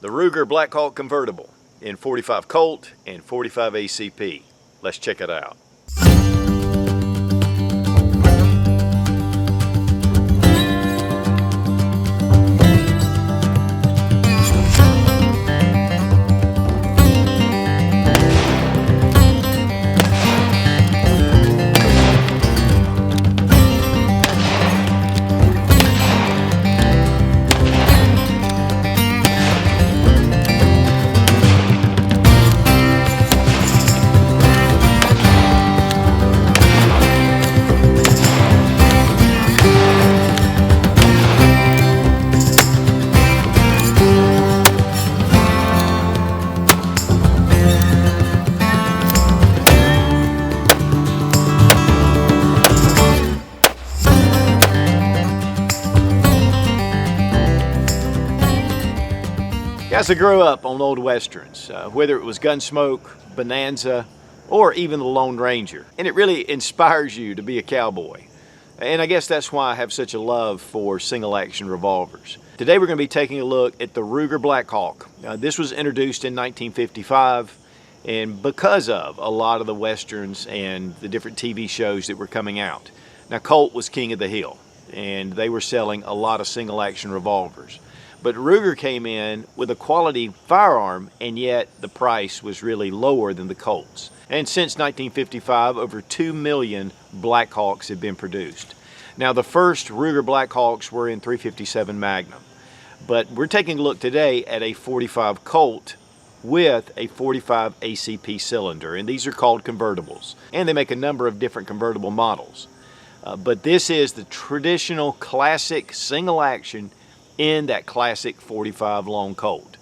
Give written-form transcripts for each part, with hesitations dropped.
The Ruger Blackhawk Convertible in 45 Colt and 45 ACP. Let's check it out. Guys, I grew up on old westerns, whether it was Gunsmoke, Bonanza, or even the Lone Ranger, and it really inspires you to be a cowboy. And I guess that's why I have such a love for single action revolvers. Today we're going to be taking a look at the Ruger Blackhawk. This was introduced in 1955, and because of a lot of the westerns and the different TV shows that were coming out. Now, Colt was king of the hill, and they were selling a lot of single action revolvers. But Ruger came in with a quality firearm, and yet the price was really lower than the Colts. And since 1955, over 2 million Blackhawks have been produced. Now, the first Ruger Blackhawks were in .357 Magnum, but we're taking a look today at a 45 Colt with a 45 ACP cylinder, and these are called convertibles. And they make a number of different convertible models. But this is the traditional classic single action in that classic 45 long Colt.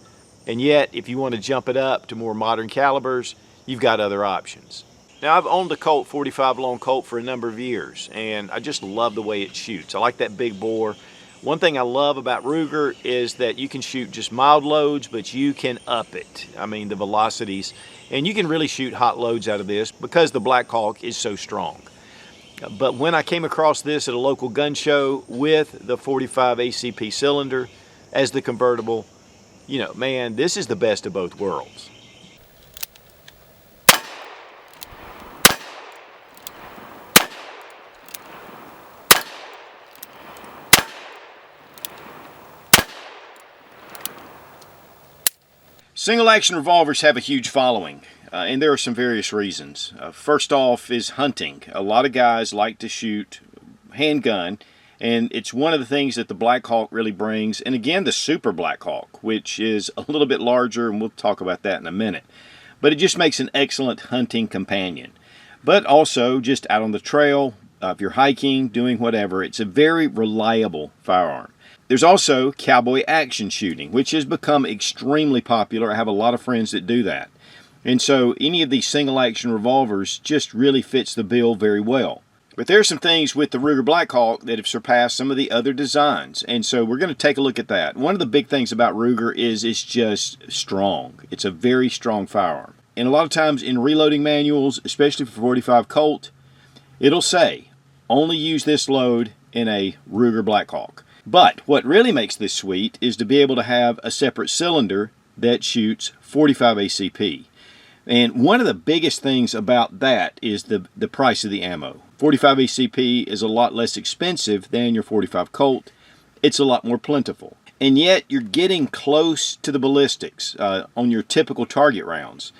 And yet, if you want to jump it up to more modern calibers, you've got other options. Now, I've owned a Colt 45 long Colt for a number of years, and I just love the way it shoots. I like that big bore. One thing I love about Ruger is that you can shoot just mild loads, but you can up it. I mean, the velocities, and you can really shoot hot loads out of this because the Blackhawk is so strong. But when I came across this at a local gun show with the 45 ACP cylinder as the convertible, you know, man, this is the best of both worlds. Single action revolvers have a huge following. And there are some various reasons. First off is hunting. A lot of guys like to shoot handgun, and it's one of the things that the Blackhawk really brings. And again, the Super Blackhawk, which is a little bit larger, and we'll talk about that in a minute. But it just makes an excellent hunting companion. But also, just out on the trail, if you're hiking, doing whatever, it's a very reliable firearm. There's also cowboy action shooting, which has become extremely popular. I have a lot of friends that do that. And so any of these single action revolvers just really fits the bill very well. But there are some things with the Ruger Blackhawk that have surpassed some of the other designs. And so we're going to take a look at that. One of the big things about Ruger is it's just strong. It's a very strong firearm. And a lot of times in reloading manuals, especially for 45 Colt, it'll say, only use this load in a Ruger Blackhawk. But what really makes this sweet is to be able to have a separate cylinder that shoots 45 ACP. And one of the biggest things about that is the price of the ammo. 45 ACP is a lot less expensive than your 45 Colt. It's a lot more plentiful. And yet you're getting close to the ballistics on your typical target rounds.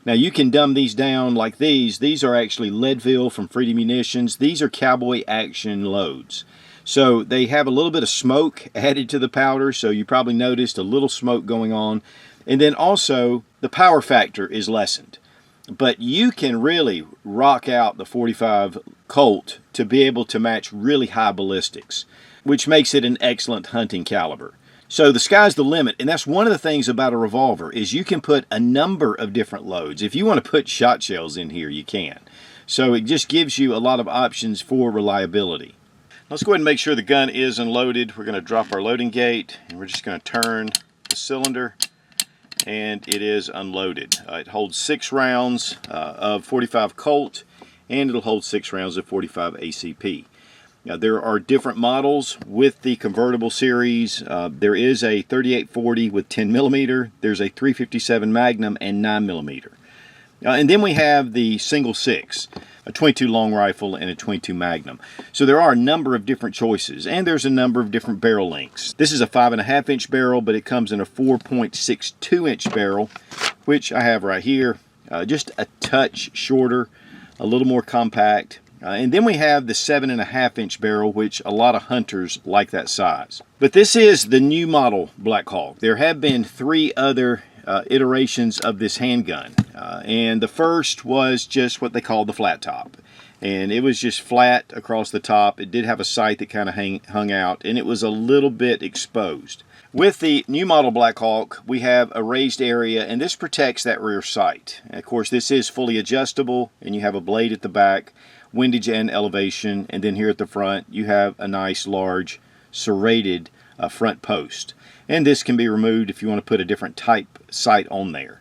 Now you can dumb these down like these. These are actually Leadville from Freedom Munitions. These are cowboy action loads. So they have a little bit of smoke added to the powder, so you probably noticed a little smoke going on. And then also, the power factor is lessened. But you can really rock out the 45 Colt to be able to match really high ballistics, which makes it an excellent hunting caliber. So the sky's the limit, and that's one of the things about a revolver, is you can put a number of different loads. If you want to put shot shells in here, you can. So it just gives you a lot of options for reliability. Let's go ahead and make sure the gun is unloaded. We're going to drop our loading gate, and we're just going to turn the cylinder, and it is unloaded. It holds 6 rounds of 45 Colt, and it'll hold 6 rounds of 45 ACP. There are different models with the convertible series. There is a 3840 with 10 millimeter. There's a 357 Magnum and 9 millimeter. And then we have the single 6, a 22 long rifle and a 22 Magnum. So there are a number of different choices, and there's a number of different barrel lengths. This is a 5.5 inch barrel, but it comes in a 4.62 inch barrel, which I have right here. Just a touch shorter, a little more compact. And then we have the 7.5 inch barrel, which a lot of hunters like that size. But this is the new model Blackhawk. There have been 3 other iterations of this handgun. And the first was just what they called the flat top. And it was just flat across the top. It did have a sight that kind of hung out, and it was a little bit exposed. With the new model Blackhawk, we have a raised area, and this protects that rear sight. And of course, this is fully adjustable, and you have a blade at the back, windage and elevation, and then here at the front you have a nice large serrated front post. And this can be removed if you want to put a different type sight on there.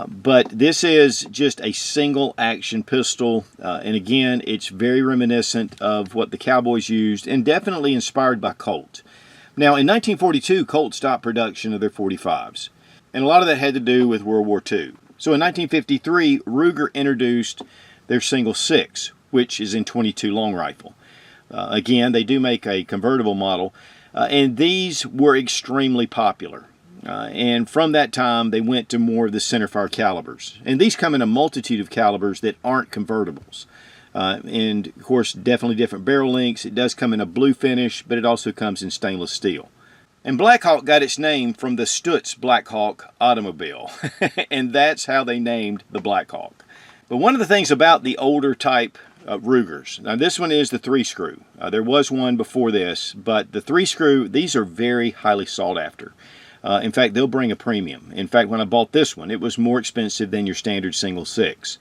But this is just a single action pistol, and again, it's very reminiscent of what the cowboys used, and definitely inspired by Colt. Now, in 1942, Colt stopped production of their .45s, and a lot of that had to do with World War II. So in 1953, Ruger introduced their single 6, which is in .22 long rifle. Again, they do make a convertible model, and these were extremely popular. And from that time, they went to more of the centerfire calibers. And these come in a multitude of calibers that aren't convertibles. And of course, definitely different barrel lengths. It does come in a blue finish, but it also comes in stainless steel. And Blackhawk got its name from the Sootch Blackhawk automobile. And that's how they named the Blackhawk. But one of the things about the older type Rugers, now this one is the 3-screw. There was one before this, but the 3-screw, these are very highly sought after. In fact, they'll bring a premium. In fact, when I bought this one, it was more expensive than your standard single 6.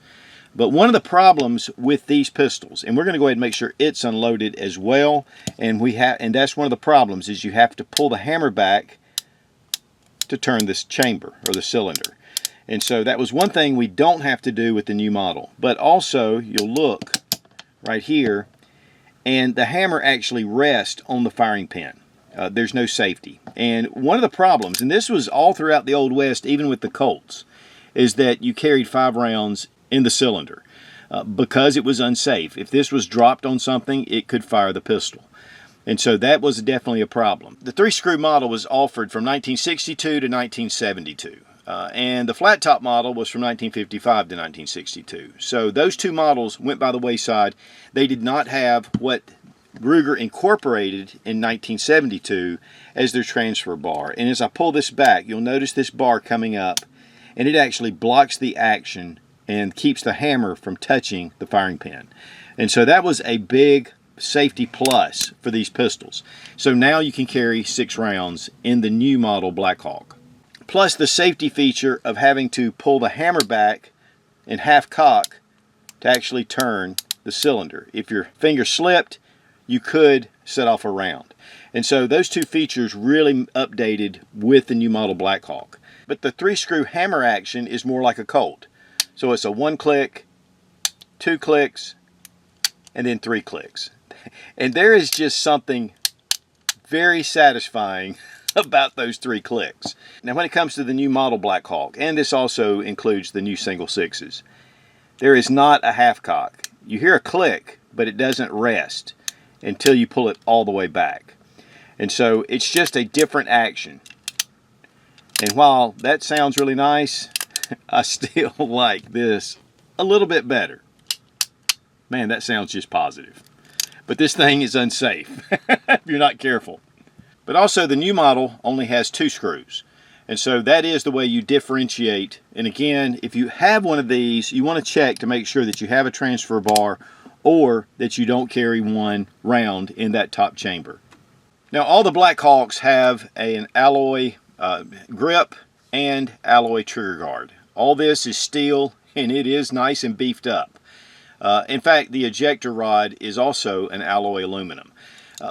But one of the problems with these pistols, and we're going to go ahead and make sure it's unloaded as well, and that's one of the problems, is you have to pull the hammer back to turn this chamber or the cylinder. And so that was one thing we don't have to do with the new model. But also, you'll look right here, and the hammer actually rests on the firing pin. There's no safety. And one of the problems, and this was all throughout the Old West, even with the Colts, is that you carried 5 rounds in the cylinder because it was unsafe. If this was dropped on something, it could fire the pistol. And so that was definitely a problem. The 3-screw model was offered from 1962 to 1972. And the flat top model was from 1955 to 1962. So those 2 models went by the wayside. They did not have what Ruger incorporated in 1972 as their transfer bar. And as I pull this back, you'll notice this bar coming up, and it actually blocks the action and keeps the hammer from touching the firing pin. And so that was a big safety plus for these pistols. So now you can carry 6 rounds in the new model Blackhawk. Plus the safety feature of having to pull the hammer back and half cock to actually turn the cylinder. If your finger slipped, you could set off a round. And so those 2 features really updated with the new model Blackhawk. But the 3-screw hammer action is more like a Colt. So it's a 1 click, 2 clicks, and then 3 clicks. And there is just something very satisfying about those 3 clicks. Now when it comes to the new model Blackhawk, and this also includes the new single 6s, there is not a half cock. You hear a click, but it doesn't rest until you pull it all the way back. And so it's just a different action. And while that sounds really nice, I still like this a little bit better. Man, that sounds just positive. But this thing is unsafe if you're not careful. But also the new model only has 2 screws. And so that is the way you differentiate. And again, if you have one of these, you want to check to make sure that you have a transfer bar or that you don't carry 1 round in that top chamber. Now all the Blackhawks have an alloy grip and alloy trigger guard. All this is steel, and it is nice and beefed up. In fact, the ejector rod is also an alloy aluminum.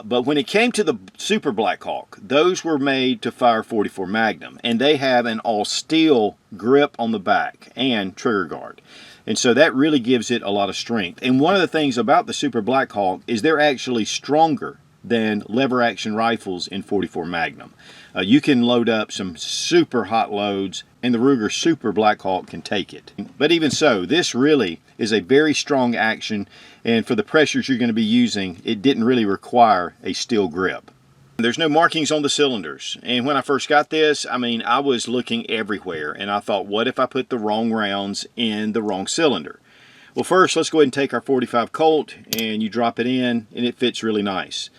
But when it came to the Super Blackhawk, those were made to fire .44 Magnum, and they have an all-steel grip on the back and trigger guard. And so that really gives it a lot of strength. And one of the things about the Super Blackhawk is they're actually stronger than lever-action rifles in .44 Magnum. You can load up some super hot loads, and the Ruger Super Blackhawk can take it. But even so, this really is a very strong action, and for the pressures you're going to be using, it didn't really require a steel grip. There's no markings on the cylinders, and when I first got this, I mean, I was looking everywhere, and I thought, what if I put the wrong rounds in the wrong cylinder? Well, first, let's go ahead and take our .45 Colt, and you drop it in, and it fits really nice.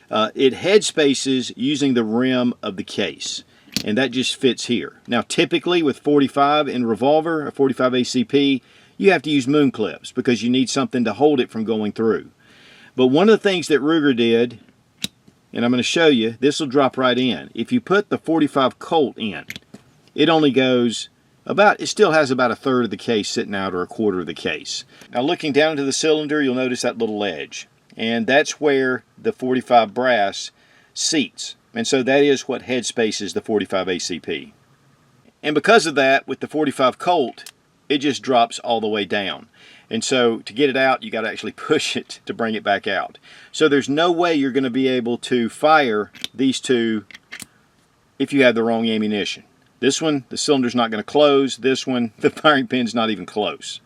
It head spaces using the rim of the case, and that just fits here. Now, typically with .45 in Revolver, a .45 ACP, you have to use moon clips because you need something to hold it from going through. But one of the things that Ruger did, and I'm going to show you, this will drop right in. If you put the .45 Colt in, it only goes about, it still has about a third of the case sitting out or a quarter of the case. Now, looking down into the cylinder, you'll notice that little ledge. And that's where the .45 brass seats. And so that is what head spaces the .45 ACP. And because of that, with the .45 Colt, it just drops all the way down. And so to get it out, you got to actually push it to bring it back out. So there's no way you're going to be able to fire these two if you have the wrong ammunition. This one, the cylinder's not going to close. This one, the firing pin's not even close.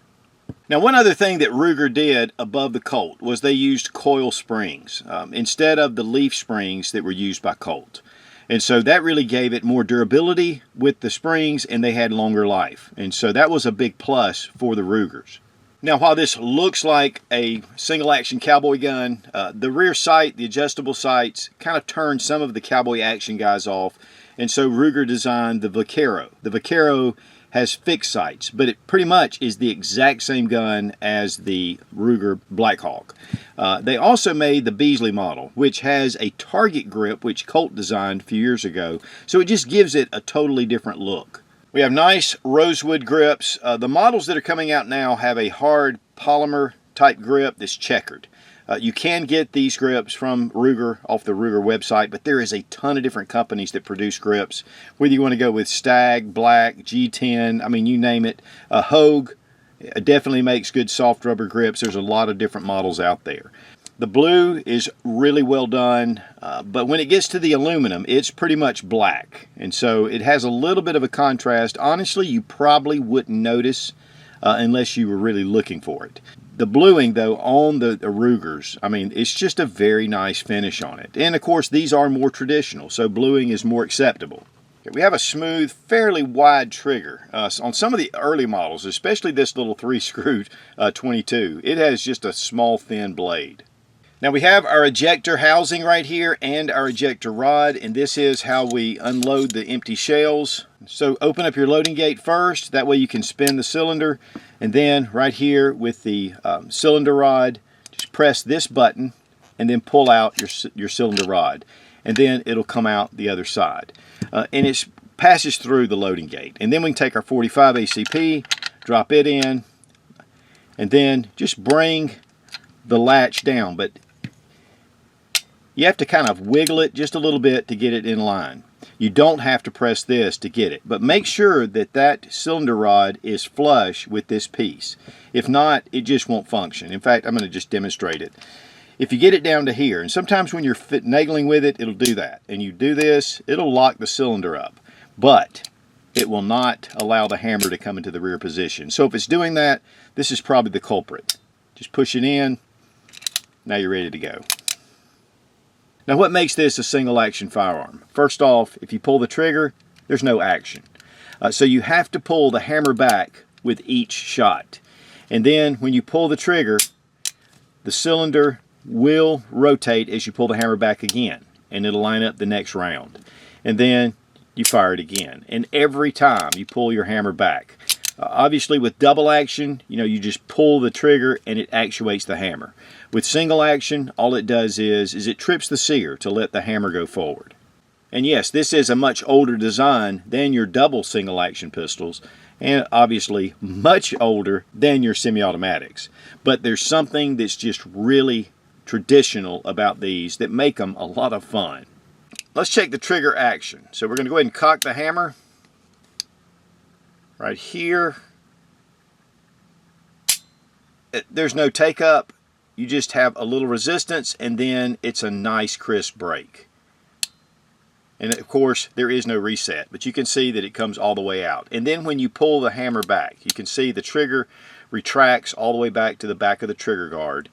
Now, one other thing that Ruger did above the Colt was they used coil springs instead of the leaf springs that were used by Colt. And so that really gave it more durability with the springs, and they had longer life. And so that was a big plus for the Rugers. Now, while this looks like a single-action cowboy gun, the rear sight, the adjustable sights, kind of turned some of the cowboy action guys off. And so Ruger designed the Vaquero. The Vaquero has fixed sights, but it pretty much is the exact same gun as the Ruger Blackhawk. They also made the Beasley model, which has a target grip, which Colt designed a few years ago, so it just gives it a totally different look. We have nice rosewood grips. The models that are coming out now have a hard polymer type grip that's checkered. You can get these grips from Ruger off the Ruger website, but there is a ton of different companies that produce grips. Whether you want to go with Stag, Black, G10, I mean, you name it. Hogue definitely makes good soft rubber grips. There's a lot of different models out there. The blue is really well done, but when it gets to the aluminum, it's pretty much black. And so it has a little bit of a contrast. Honestly, you probably wouldn't notice unless you were really looking for it. The bluing, though, on the Rugers, I mean, it's just a very nice finish on it. And, of course, these are more traditional, so bluing is more acceptable. We have a smooth, fairly wide trigger. On some of the early models, especially this little 3-screw 22, it has just a small, thin blade. Now, we have our ejector housing right here and our ejector rod, and this is how we unload the empty shells. So open up your loading gate first, that way you can spin the cylinder, and then right here with the cylinder rod, just press this button and then pull out your cylinder rod, and then it'll come out the other side. And it passes through the loading gate. And then we can take our .45 ACP, drop it in, and then just bring the latch down, but you have to kind of wiggle it just a little bit to get it in line. You don't have to press this to get it, but make sure that that cylinder rod is flush with this piece. If not, it just won't function. In fact, I'm going to just demonstrate it. If you get it down to here, and sometimes when you're nagling with it, it'll do that. And you do this, it'll lock the cylinder up, but it will not allow the hammer to come into the rear position. So if it's doing that, this is probably the culprit. Just push it in. Now you're ready to go. Now, what makes this a single action firearm? First off, if you pull the trigger, there's no action. So you have to pull the hammer back with each shot. And then when you pull the trigger, the cylinder will rotate as you pull the hammer back again, and it'll line up the next round. And then you fire it again. And every time you pull your hammer back. Obviously with double action, you just pull the trigger and it actuates the hammer. With single action, all it does is it trips the sear to let the hammer go forward. And yes, this is a much older design than your double single action pistols, and obviously much older than your semi-automatics. But there's something that's just really traditional about these that make them a lot of fun. Let's check the trigger action. So we're going to go ahead and cock the hammer right here. There's no take up. You just have a little resistance, and then it's a nice crisp break. And of course, there is no reset, but you can see that it comes all the way out. And then when you pull the hammer back, you can see the trigger retracts all the way back to the back of the trigger guard.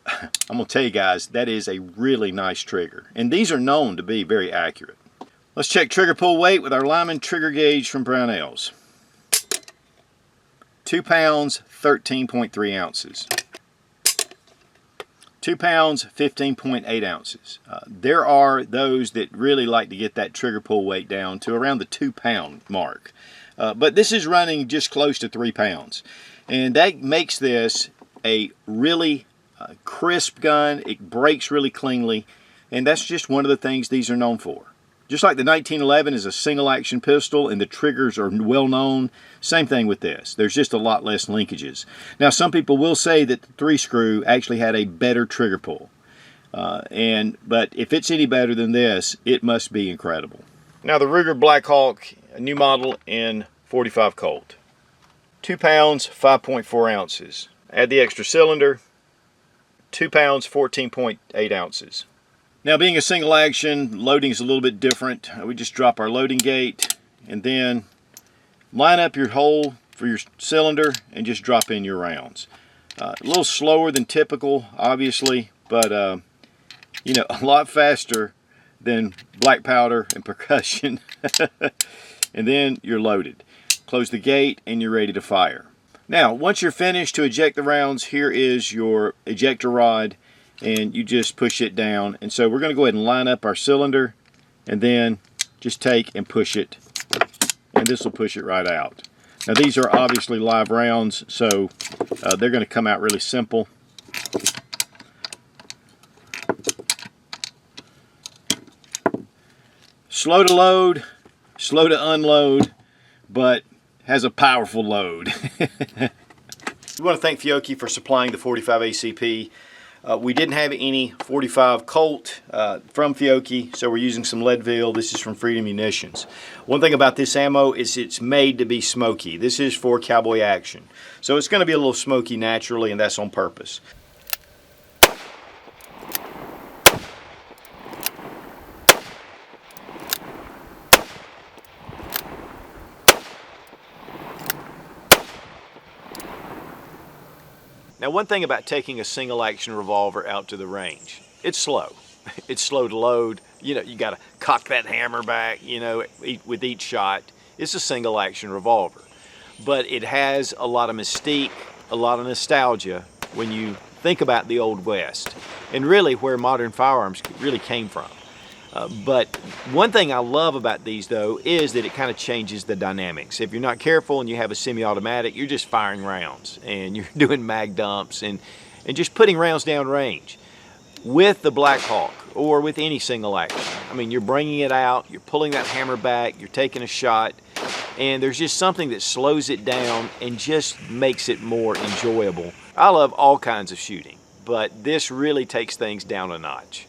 I'm going to tell you guys, that is a really nice trigger. And these are known to be very accurate. Let's check trigger pull weight with our Lyman trigger gauge from Brownells. 2 pounds, 13.3 ounces. 2 pounds, 15.8 ounces. There are those that really like to get that trigger pull weight down to around the 2 pound mark. But this is running just close to 3 pounds. And that makes this a really crisp gun. It breaks really cleanly. And that's just one of the things these are known for. Just like the 1911 is a single action pistol and the triggers are well known, same thing with this. There's just a lot less linkages. Now some people will say that the 3-screw actually had a better trigger pull. But if it's any better than this, it must be incredible. Now the Ruger Blackhawk, a new model in 45 Colt. 2 pounds, 5.4 ounces. Add the extra cylinder, 2 pounds, 14.8 ounces. Now being a single action, loading is a little bit different. We just drop our loading gate and then line up your hole for your cylinder and just drop in your rounds. A little slower than typical, obviously, but you know, a lot faster than black powder and percussion. And then you're loaded. Close the gate and you're ready to fire. Now, once you're finished to eject the rounds, here is your ejector rod. And you just push it down. And so we're going to go ahead and line up our cylinder and then just take and push it, and this will push it right out. Now these are obviously live rounds, so they're going to come out really simple. Slow to load, slow to unload, but has a powerful load. We want to thank Fiocchi for supplying the 45 ACP. We didn't have any 45 Colt from Fiocchi, so we're using some Leadville. This is from Freedom Munitions. One thing about this ammo is it's made to be smoky. This is for cowboy action. So it's going to be a little smoky naturally, and that's on purpose. Now one thing about taking a single action revolver out to the range, it's slow. It's slow to load. You know, you got to cock that hammer back, you know, with each shot. It's a single action revolver. But it has a lot of mystique, a lot of nostalgia when you think about the Old West and really where modern firearms really came from. But one thing I love about these though is that it kind of changes the dynamics. If you're not careful and you have a semi-automatic, you're just firing rounds and you're doing mag dumps and just putting rounds down range. With the Blackhawk or with any single action, I mean, you're bringing it out, you're pulling that hammer back, you're taking a shot, and there's just something that slows it down and just makes it more enjoyable. I love all kinds of shooting, but this really takes things down a notch.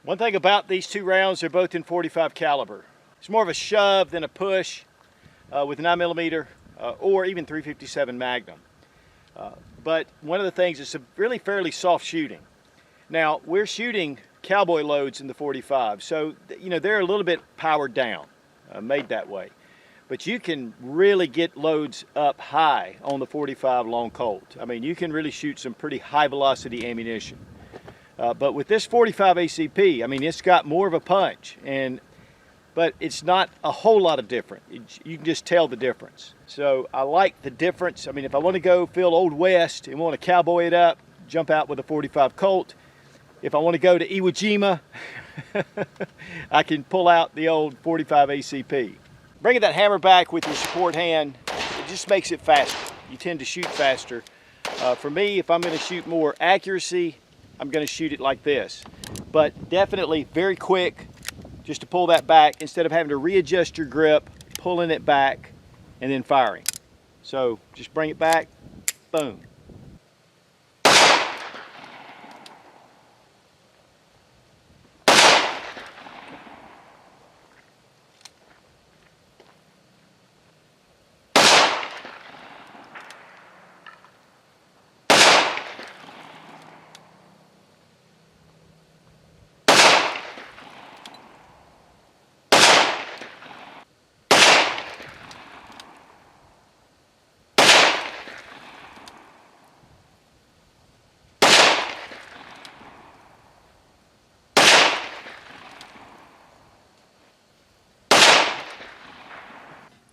One thing about these two rounds, they're both in 45 caliber. It's more of a shove than a push with 9mm or even 357 Magnum. But one of the things is a really fairly soft shooting. Now we're shooting cowboy loads in the 45, so you know they're a little bit powered down, made that way. But you can really get loads up high on the 45 long Colt. I mean, you can really shoot some pretty high velocity ammunition. But with this 45 ACP, I mean, it's got more of a punch, but it's not a whole lot of different. You can just tell the difference. So I like the difference. I mean, if I want to go feel Old West and want to cowboy it up, jump out with a 45 Colt. if I want to go to Iwo Jima, I can pull out the old 45 ACP. Bringing that hammer back with your support hand, it just makes it faster. You tend to shoot faster. For me, if I'm going to shoot more accuracy, I'm going to shoot it like this. But definitely very quick, just to pull that back instead of having to readjust your grip, pulling it back, and then firing. So just bring it back, boom.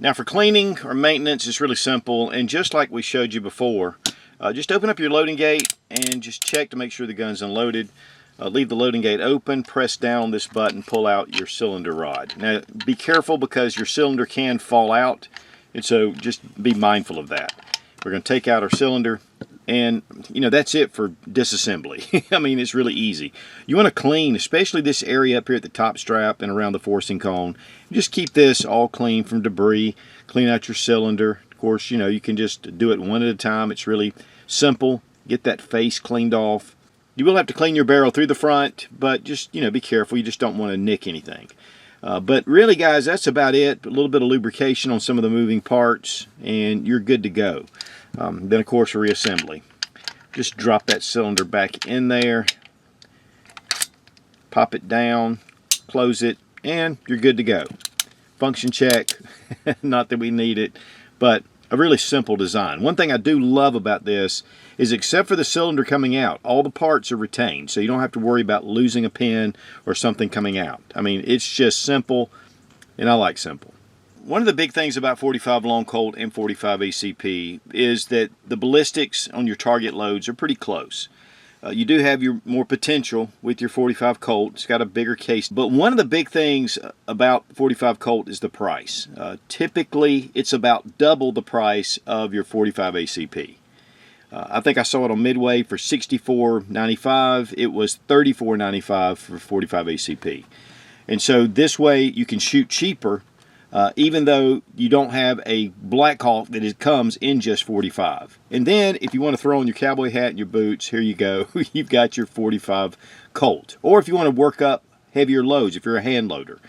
Now for cleaning or maintenance, it's really simple, and just like we showed you before, just open up your loading gate and just check to make sure the gun's unloaded. Leave the loading gate open, press down on this button, pull out your cylinder rod. Now be careful because your cylinder can fall out, and so just be mindful of that. We're going to take out our cylinder, and you know, that's it for disassembly. I mean, it's really easy. You want to clean, especially this area up here at the top strap and around the forcing cone. Just keep this all clean from debris. Clean out your cylinder. Of course, you know, you can just do it one at a time. It's really simple. Get that face cleaned off. You will have to clean your barrel through the front, but just, you know, be careful. You just don't want to nick anything. But really, guys, that's about it. A little bit of lubrication on some of the moving parts, and you're good to go. Then, of course, reassembly. Just drop that cylinder back in there, pop it down, close it, and you're good to go. Function check, not that we need it, but a really simple design. One thing I do love about this is, except for the cylinder coming out, all the parts are retained, so you don't have to worry about losing a pin or something coming out. I mean, it's just simple, and I like simple. One of the big things about 45 Long Colt and 45 ACP is that the ballistics on your target loads are pretty close. You do have your more potential with your 45 Colt. It's got a bigger case. But one of the big things about 45 Colt is the price. Typically, it's about double the price of your 45 ACP. I think I saw it on Midway for $64.95. It was $34.95 for 45 ACP. And so this way you can shoot cheaper, even though you don't have a Blackhawk that comes in just 45. And then if you want to throw on your cowboy hat and your boots, here you go. You've got your 45 Colt. Or if you want to work up heavier loads, if you're a hand loader.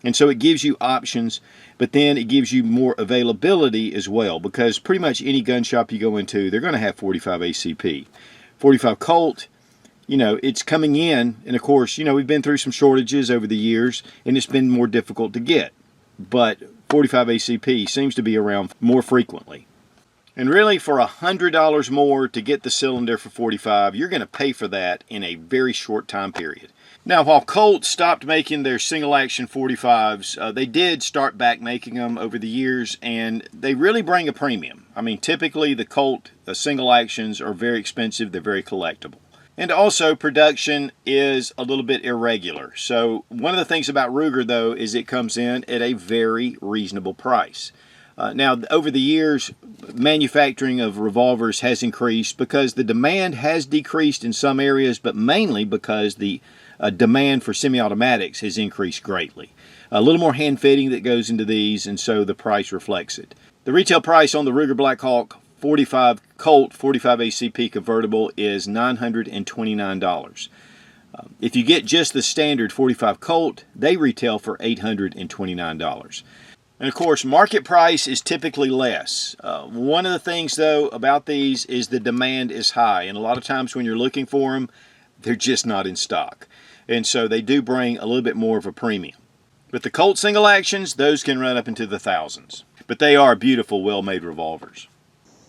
And so it gives you options, but then it gives you more availability as well, because pretty much any gun shop you go into, they're going to have 45 ACP. 45 Colt, you know, it's coming in, and of course, you know, we've been through some shortages over the years, and it's been more difficult to get. But 45 ACP seems to be around more frequently. And really, for $100 more to get the cylinder for 45, you're going to pay for that in a very short time period. Now, while Colt stopped making their single action 45s, they did start back making them over the years, and they really bring a premium. I mean, typically the Colt single actions are very expensive, they're very collectible. And also, production is a little bit irregular. So one of the things about Ruger, though, is it comes in at a very reasonable price. Now, over the years, manufacturing of revolvers has increased because the demand has decreased in some areas, but mainly because the demand for semi-automatics has increased greatly. A little more hand fitting that goes into these, and so the price reflects it. The retail price on the Ruger Blackhawk 45 Colt 45 ACP convertible is $929. If you get just the standard 45 Colt, they retail for $829. And of course, market price is typically less. One of the things, though, about these is the demand is high, and a lot of times when you're looking for them, they're just not in stock. And so they do bring a little bit more of a premium. With the Colt single actions, those can run up into the thousands. But they are beautiful, well-made revolvers.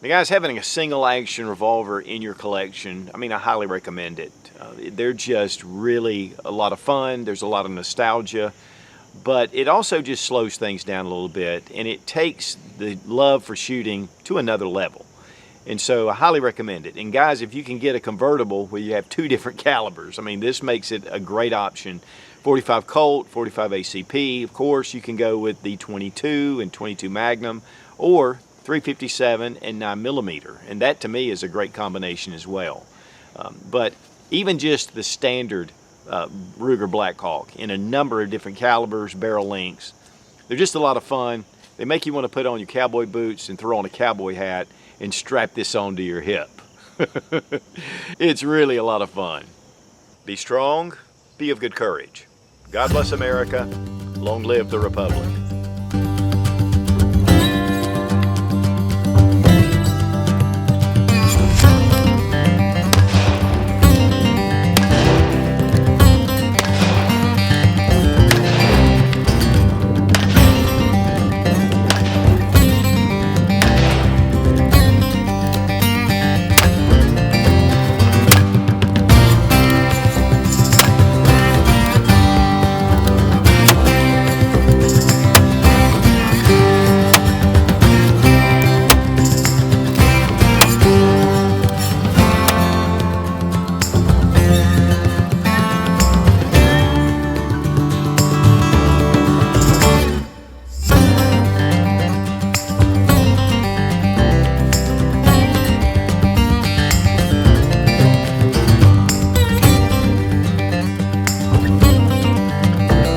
Now guys, having a single action revolver in your collection, I mean, I highly recommend it. They're just really a lot of fun. There's a lot of nostalgia, but it also just slows things down a little bit, and it takes the love for shooting to another level. And so I highly recommend it. And guys, if you can get a convertible where you have 2 different calibers, I mean, this makes it a great option. 45 Colt, 45 ACP. Of course, you can go with the 22 and 22 Magnum, or 357 and 9mm. And that to me is a great combination as well. But even just the standard Ruger Blackhawk in a number of different calibers, barrel lengths, they're just a lot of fun. They make you want to put on your cowboy boots and throw on a cowboy hat and strap this onto your hip. It's really a lot of fun. Be strong, be of good courage. God bless America. Long live the Republic.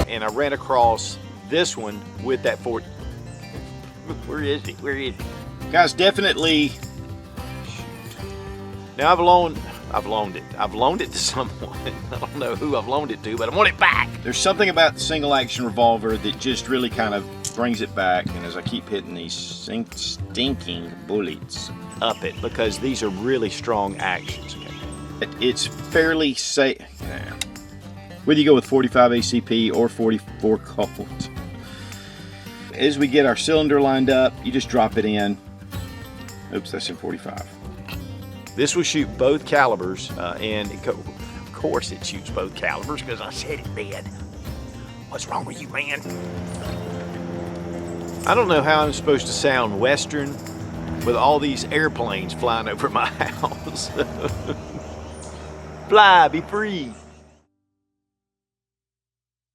And I ran across this one with that Ford. Where is he? Where is he? Guys, definitely. Now I've loaned it. I've loaned it to someone. I don't know who I've loaned it to, but I want it back. There's something about the single action revolver that just really kind of brings it back. And as I keep hitting these stinking bullets up it, because these are really strong actions. Okay? It's fairly safe. Whether you go with 45 ACP or 44 Colt. As we get our cylinder lined up, you just drop it in. Oops, that's in 45. This will shoot both calibers, and of course it shoots both calibers because I said it did. What's wrong with you, man? I don't know how I'm supposed to sound Western with all these airplanes flying over my house. Fly, be free.